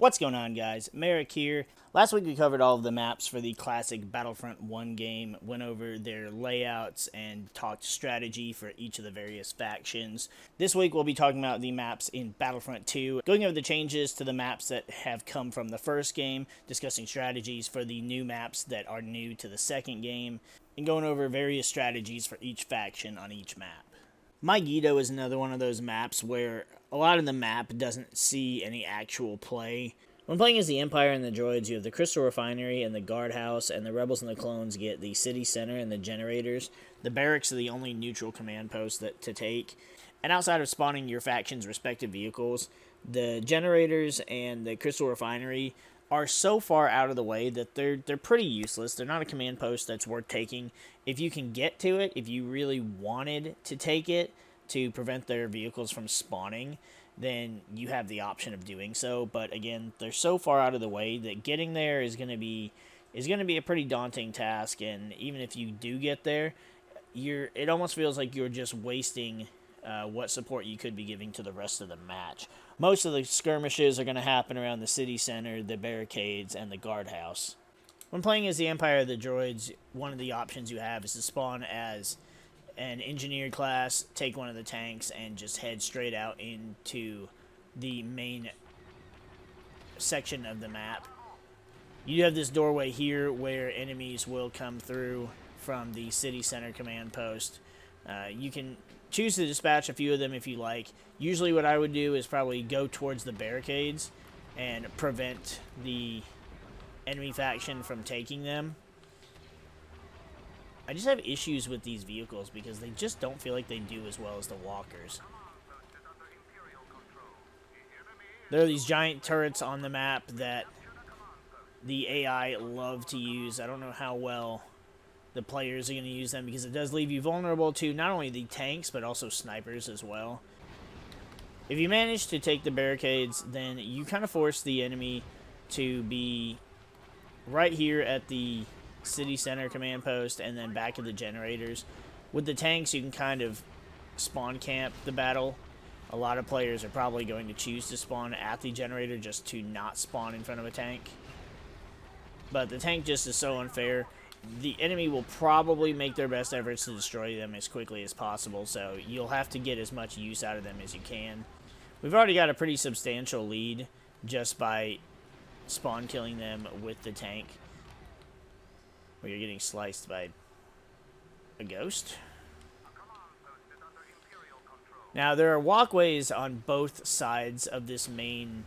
What's going on, guys? MariK here. Last week we covered all of the maps for the classic Battlefront 1 game, went over their layouts, and talked strategy for each of the various factions. This week we'll be talking about the maps in Battlefront 2, going over the changes to the maps that have come from the first game, discussing strategies for the new maps that are new to the second game, and going over various strategies for each faction on each map. Mygeeto is another one of those maps where a lot of the map doesn't see any actual play. When playing as the Empire and the droids, you have the Crystal Refinery and the Guardhouse, and the Rebels and the Clones get the City Center and the Generators. The Barracks are the only neutral command post to take. And outside of spawning your faction's respective vehicles, the Generators and the Crystal Refinery are so far out of the way that they're pretty useless. They're not a command post that's worth taking. If you can get to it, if you really wanted to take it to prevent their vehicles from spawning, then you have the option of doing so. But again, they're so far out of the way that getting there is going to be a pretty daunting task. And even if you do get there, it almost feels like you're just wasting what support you could be giving to the rest of the match. Most of the skirmishes are going to happen around the city center, the barricades, and the guardhouse. When playing as the Empire of the Droids, one of the options you have is to spawn as an engineer class, take one of the tanks, and just head straight out into the main section of the map. You have this doorway here where enemies will come through from the city center command post. You can choose to dispatch a few of them if you like. Usually what I would do is probably go towards the barricades and prevent the enemy faction from taking them. I just have issues with these vehicles because they just don't feel like they do as well as the walkers. There are these giant turrets on the map that the AI love to use. I don't know how well the players are going to use them because it does leave you vulnerable to not only the tanks but also snipers as well. If you manage to take the barricades, then you kind of force the enemy to be right here at the city center command post and then back at the generators. With the tanks, you can kind of spawn camp the battle. A lot of players are probably going to choose to spawn at the generator just to not spawn in front of a tank. But the tank just is so unfair. The enemy will probably make their best efforts to destroy them as quickly as possible, so you'll have to get as much use out of them as you can. We've already got a pretty substantial lead just by spawn killing them with the tank. Where you're getting sliced by a ghost. Now, there are walkways on both sides of this main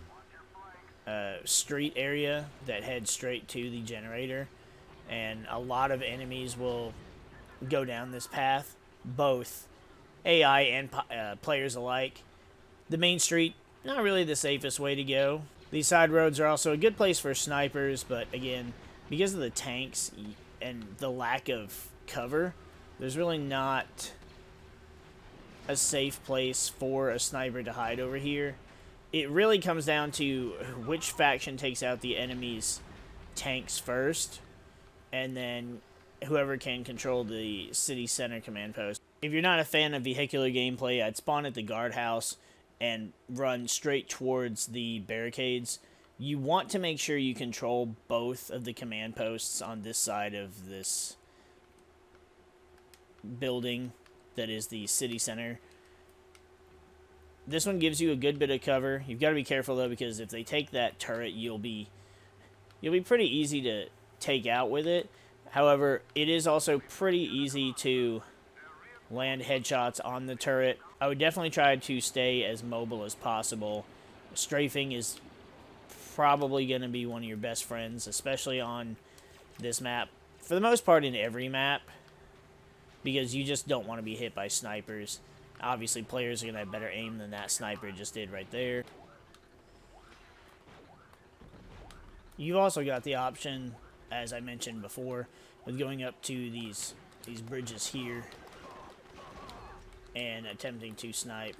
street area that head straight to the generator. And a lot of enemies will go down this path, both AI and players alike. The main street, not really the safest way to go. These side roads are also a good place for snipers, but again, because of the tanks and the lack of cover, there's really not a safe place for a sniper to hide over here. It really comes down to which faction takes out the enemy's tanks first, and then whoever can control the city center command post. If you're not a fan of vehicular gameplay, I'd spawn at the guardhouse and run straight towards the barricades. You want to make sure you control both of the command posts on this side of this building that is the city center. This one gives you a good bit of cover. You've got to be careful though, because if they take that turret, you'll be pretty easy to take out with it. However, it is also pretty easy to land headshots on the turret. I would definitely try to stay as mobile as possible. Strafing is probably going to be one of your best friends, especially on this map. For the most part in every map, because you just don't want to be hit by snipers. Obviously, players are going to have better aim than that sniper just did right there. You've also got the option, as I mentioned before, with going up to these bridges here and attempting to snipe.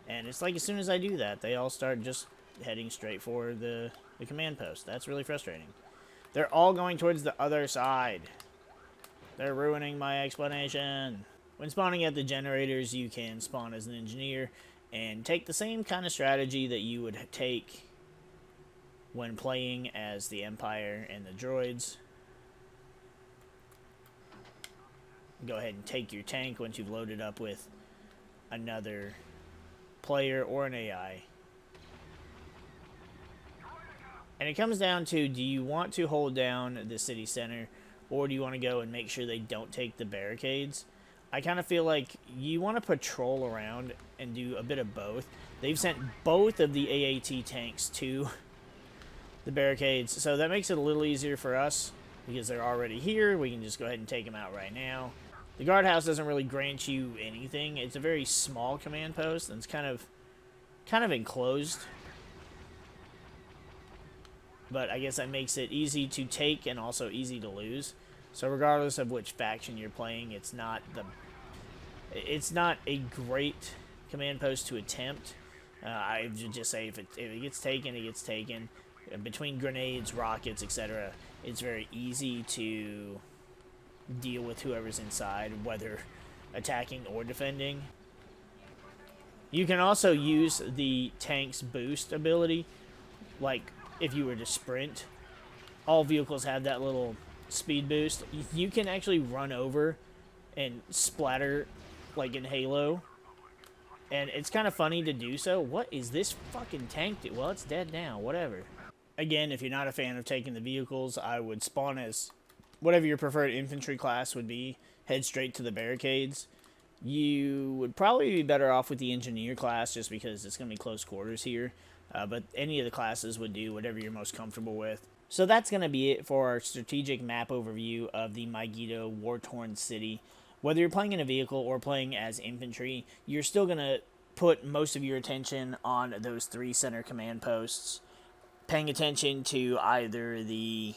And it's like as soon as I do that, they all start just heading straight for the command post. That's really frustrating. They're all going towards the other side. They're ruining my explanation. When spawning at the generators, you can spawn as an engineer and take the same kind of strategy that you would take when playing as the Empire and the droids. Go ahead and take your tank once you've loaded up with another player or an AI. And it comes down to, do you want to hold down the city center, or do you want to go and make sure they don't take the barricades? I kind of feel like you want to patrol around and do a bit of both. They've sent both of the AAT tanks to the barricades, so that makes it a little easier for us because they're already here. We can just go ahead and take them out right now. The guardhouse doesn't really grant you anything. It's a very small command post, and it's kind of enclosed. But I guess that makes it easy to take and also easy to lose. So regardless of which faction you're playing, it's not a great command post to attempt. I would just say if it gets taken, it gets taken. Between grenades, rockets, etc., it's very easy to deal with whoever's inside, whether attacking or defending. You can also use the tank's boost ability, like if you were to sprint. All vehicles have that little speed boost. You can actually run over and splatter like in Halo, and it's kind of funny to do so. What is this fucking tank do? Well, it's dead now, whatever. Again, if you're not a fan of taking the vehicles, I would spawn as whatever your preferred infantry class would be. Head straight to the barricades. You would probably be better off with the engineer class just because it's going to be close quarters here. But any of the classes would do, whatever you're most comfortable with. So that's going to be it for our strategic map overview of the Mygeeto War-Torn City. Whether you're playing in a vehicle or playing as infantry, you're still going to put most of your attention on those 3 center command posts. Paying attention to either the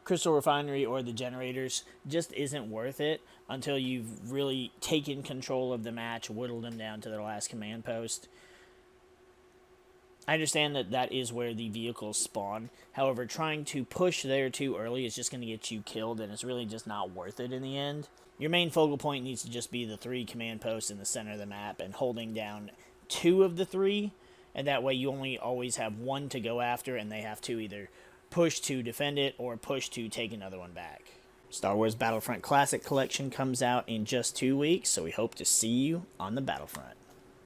Crystal Refinery or the generators just isn't worth it until you've really taken control of the match, whittled them down to their last command post. I understand that that is where the vehicles spawn. However, trying to push there too early is just going to get you killed, and it's really just not worth it in the end. Your main focal point needs to just be the 3 command posts in the center of the map and holding down 2 of the 3, and that way you only always have 1 to go after, and they have to either push to defend it or push to take another one back. Star Wars Battlefront Classic Collection comes out in just 2 weeks, so we hope to see you on the Battlefront.